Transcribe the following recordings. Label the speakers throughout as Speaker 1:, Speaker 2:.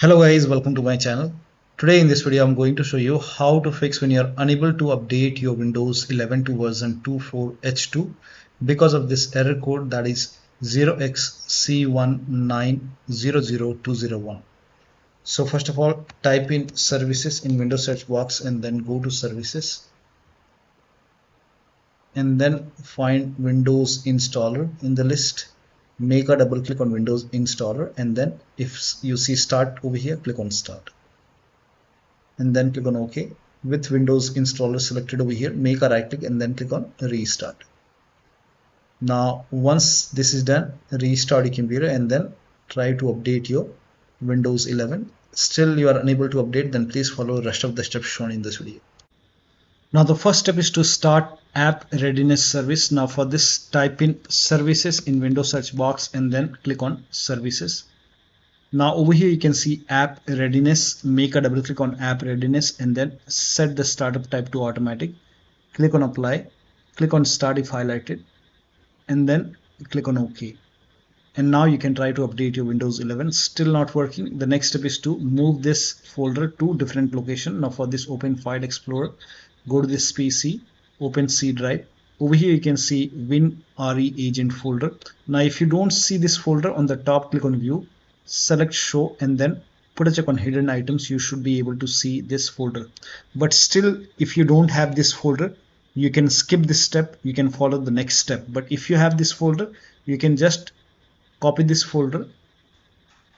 Speaker 1: Hello guys, welcome to my channel. Today in this video I'm going to show you how to fix when you're unable to update your Windows 11 to version 24H2 because of this error code that is 0xc1900201. So first of all, type in services in Windows search box and then go to services and then find Windows installer in the list. Make a double click on Windows installer and then if you see start over here, click on start and then click on OK. With Windows installer selected over here, make a right click and then click on restart. Now once this is done, restart your computer and then try to update your Windows 11. Still you are unable to update, then please follow the rest of the steps shown in this video. Now the first step is to start app readiness service. Now for this, type in services in Windows search box and then click on services. Now over here you can see app readiness. Make a double click on app readiness and then set the startup type to automatic. Click on apply, click on start if highlighted and then click on OK. And now you can try to update your Windows 11. Still not working. The next step is to move this folder to different location. Now for this, open File Explorer, go to this PC, open C drive. Over here you can see WinREAgent folder. Now if you don't see this folder on the top, click on view, select show and then put a check on hidden items. You should be able to see this folder. But still, if you don't have this folder, you can skip this step, you can follow the next step. But if you have this folder, you can just copy this folder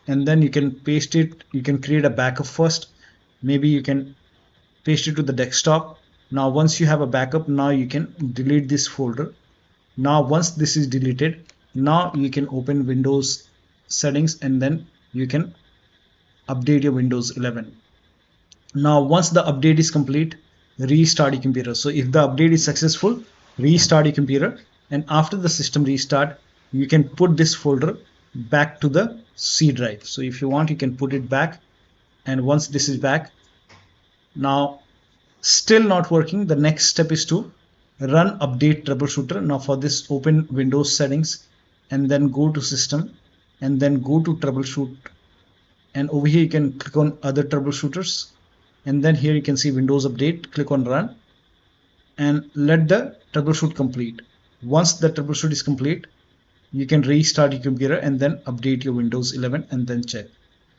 Speaker 1: and then you can paste it. You can create a backup first. Maybe you can paste it to the desktop. Now once you have a backup, now you can delete this folder. Now once this is deleted, now you can open Windows settings and then you can update your Windows 11. Now once the update is complete, restart your computer. So if the update is successful, restart your computer, and after the system restart, you can put this folder back to the C drive. So if you want, you can put it back, and once this is back, now still not working, the next step is to run update troubleshooter. Now for this, open Windows settings and then go to system and then go to troubleshoot, and over here you can click on other troubleshooters and then here you can see Windows update. Click on run and let the troubleshoot complete. Once the troubleshoot is complete, you can restart your computer and then update your Windows 11 and then check.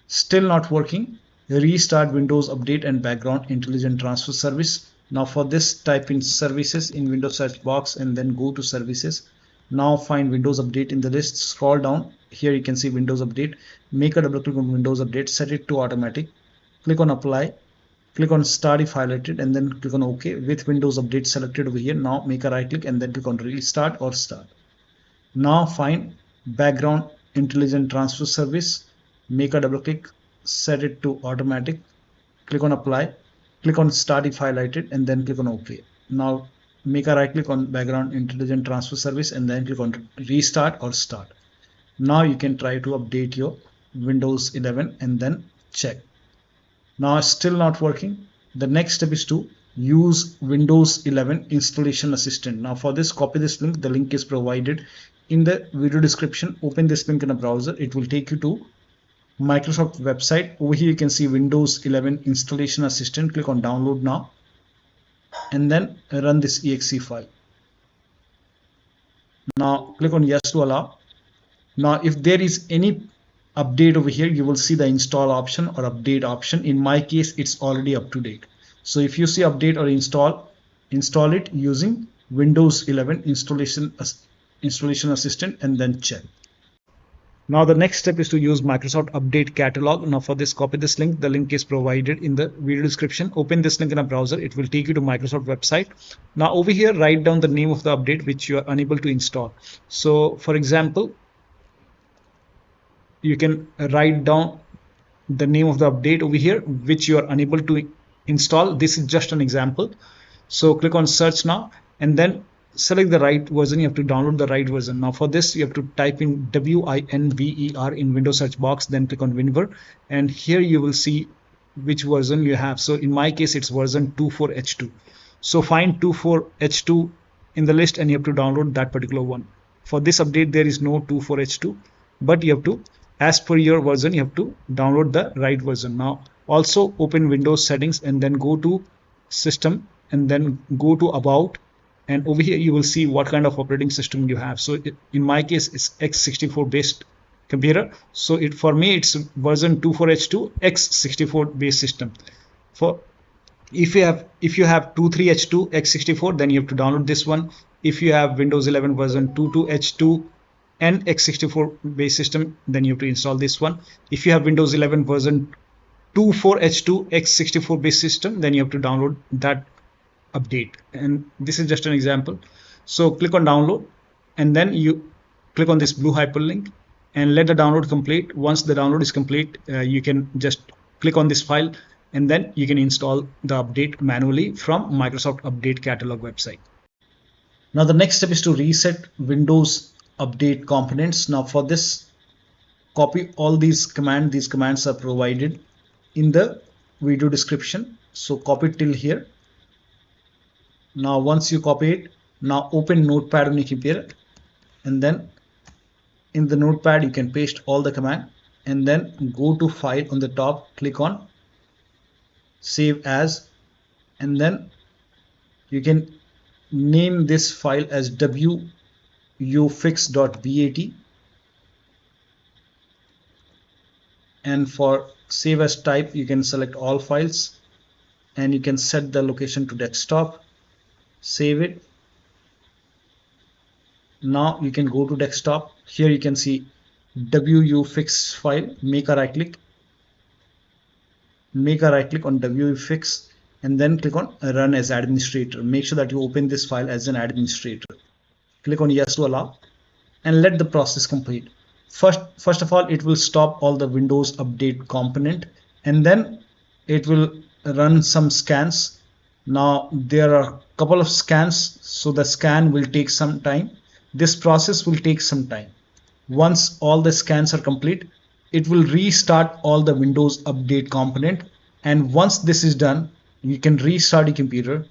Speaker 1: Still not working, restart Windows Update and Background Intelligent Transfer Service. Now for this, type in services in Windows search box and then go to services. Now find Windows Update in the list, scroll down, here you can see Windows Update. Make a double click on Windows Update, set it to automatic, click on apply, click on start if highlighted and then click on OK. With Windows Update selected over here, now make a right click and then click on restart or start. Now find Background Intelligent Transfer Service, make a double click, set it to automatic, click on apply, click on start if highlighted and then click on OK. Now make a right click on Background Intelligent Transfer Service and then click on restart or start. Now you can try to update your Windows 11 and then check. Now still not working. The next step is to use Windows 11 installation assistant. Now for this, copy this link. The link is provided in the video description. Open this link in a browser. It will take you to Microsoft website. Over here you can see Windows 11 installation assistant. Click on download now and then run this exe file. Now click on yes to allow. Now if there is any update over here, you will see the install option or update option. In my case, it's already up to date. So if you see update or install it using Windows 11 installation assistant and then check. Now the next step is to use Microsoft Update Catalog. Now for this, copy this link. The link is provided in the video description. Open this link in a browser. It will take you to Microsoft website. Now over here, write down the name of the update which you are unable to install. So for example, you can write down the name of the update over here which you are unable to install. This is just an example. So click on search now and then select the right version. You have to download the right version. Now for this, you have to type in WINVER in Windows search box, then click on WinVer and here you will see which version you have. So in my case, it's version 24H2. So find 24H2 in the list and you have to download that particular one. For this update, there is no 24H2, but you have to
Speaker 2: as per your version, you have to download the right version. Now also open Windows settings and then go to system and then go to about, and over here you will see what kind of operating system you have. So in my case it's x64 based computer, so for me it's version 24H2 x64 based system. For if you have 23H2 x64, then you have to download this one. If you have Windows 11 version 22H2 and x64 base system, then you have to install this one. If you have Windows 11 version 24H2 x64 base system, then you have to download that update. And this is just an example. So click on download and then you click on this blue hyperlink and let the download complete. Once the download is complete, you can just click on this file and then you can install the update manually from Microsoft Update Catalog website.
Speaker 1: Now the next step is to reset Windows update components. Now for this, copy all these commands. These commands are provided in the video description. So copy it till here. Now once you copy it, now open Notepad on your computer, and then in the Notepad you can paste all the command and then go to file on the top, click on save as, and then you can name this file as wuauserv.bat, and for save as type you can select all files and you can set the location to desktop, save it. Now you can go to desktop. Here you can see wuauserv file, make a right click on wuauserv and then click on run as administrator. Make sure that you open this file as an administrator. Click on yes to allow and let the process complete. First of all, it will stop all the Windows update component and then it will run some scans. Now there are a couple of scans, so the scan will take some time. This process will take some time. Once all the scans are complete, it will restart all the Windows update component, and once this is done, you can restart your computer,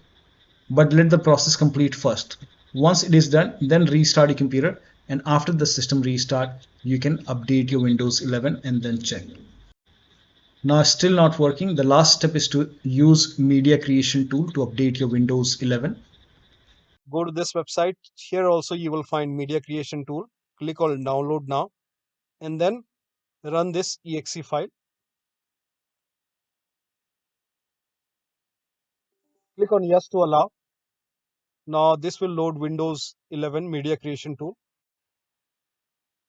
Speaker 1: but let the process complete first. Once it is done, then restart your computer, and after the system restart, you can update your Windows 11 and then check. Now still not working. The last step is to use media creation tool to update your Windows 11.
Speaker 3: Go to this website. Here also you will find media creation tool. Click on download now and then run this exe file. Click on yes to allow. Now this will load Windows 11 media creation tool.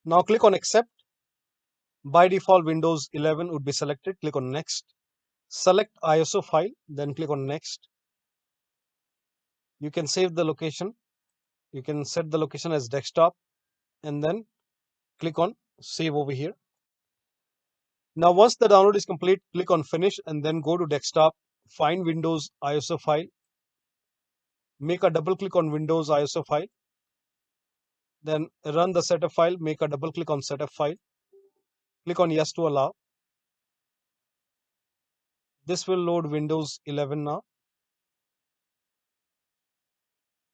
Speaker 3: Now click on accept. By default Windows 11 would be selected. Click on next. Select ISO file, then click on next. You can save the location. You can set the location as desktop and then click on save over here. Now once the download is complete, click on finish and then go to desktop, find Windows ISO file, make a double click on Windows ISO file, then run the setup file, make a double click on setup file, click on yes to allow. This will load Windows 11 now.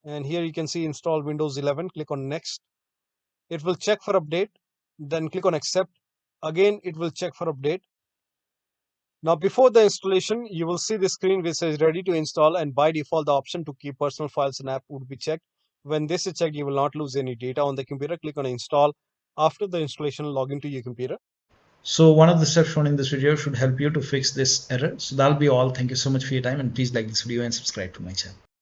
Speaker 3: And here you can see install Windows 11, click on next. It will check for update, then click on accept. Again, it will check for update. Now before the installation, you will see the screen which says ready to install, and by default the option to keep personal files and app would be checked. When this is checked, you will not lose any data on the computer. Click on install. After the installation, log into your computer.
Speaker 1: So one of the steps shown in this video should help you to fix this error. So that'll be all. Thank you so much for your time, and please like this video and subscribe to my channel.